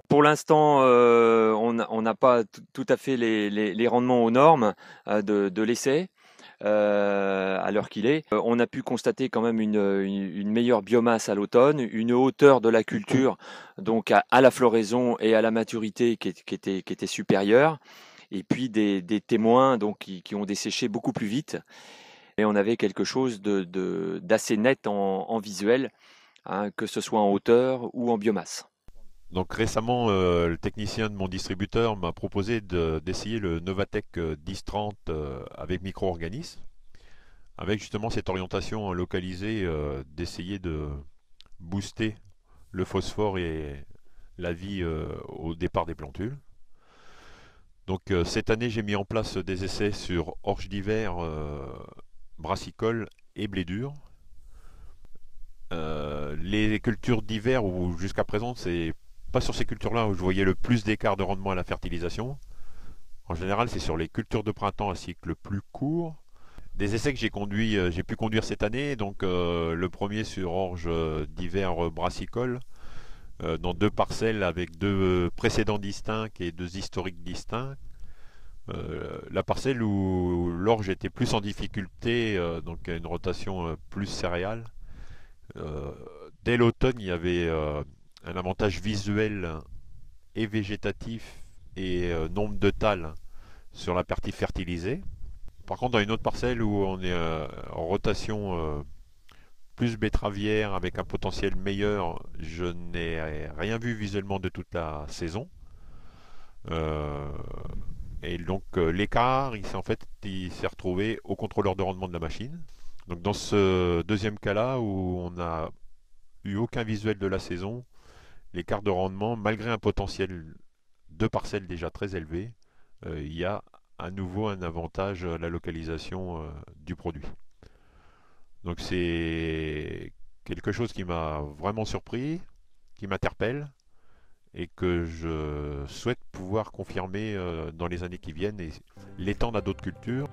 Pour l'instant, on n'a pas tout à fait les rendements aux normes de l'essai à l'heure qu'il est. On a pu constater quand même une meilleure biomasse à l'automne, une hauteur de la culture, donc à la floraison et à la maturité qui était supérieure, et puis des témoins donc, qui ont desséché beaucoup plus vite. Et on avait quelque chose d'assez net en visuel, hein, que ce soit en hauteur ou en biomasse. Donc récemment, le technicien de mon distributeur m'a proposé d'essayer le Novatec 1030 avec micro-organismes, avec justement cette orientation localisée d'essayer de booster le phosphore et la vie au départ des plantules. Donc cette année, j'ai mis en place des essais sur orge d'hiver, brassicole et blé dur. Les cultures d'hiver, où jusqu'à présent, c'est pas sur ces cultures-là où je voyais le plus d'écart de rendement à la fertilisation. En général, c'est sur les cultures de printemps à cycle plus court. Des essais que j'ai pu conduire cette année. Donc le premier sur orge d'hiver brassicole, dans deux parcelles avec deux précédents distincts et deux historiques distincts. La parcelle où l'orge était plus en difficulté, donc une rotation plus céréale. Euh, Dès l'automne, il y avait un avantage visuel et végétatif et nombre de tales sur la partie fertilisée. Par contre, dans une autre parcelle où on est en rotation plus betteravière avec un potentiel meilleur, je n'ai rien vu visuellement de toute la saison. Euh, et donc l'écart, il s'est retrouvé au contrôleur de rendement de la machine. Donc dans ce deuxième cas-là où on n'a eu aucun visuel de la saison, l'écart de rendement, malgré un potentiel de parcelles déjà très élevé, il y a à nouveau un avantage à la localisation du produit. Donc c'est quelque chose qui m'a vraiment surpris, qui m'interpelle et que je souhaite pouvoir confirmer dans les années qui viennent et l'étendre à d'autres cultures.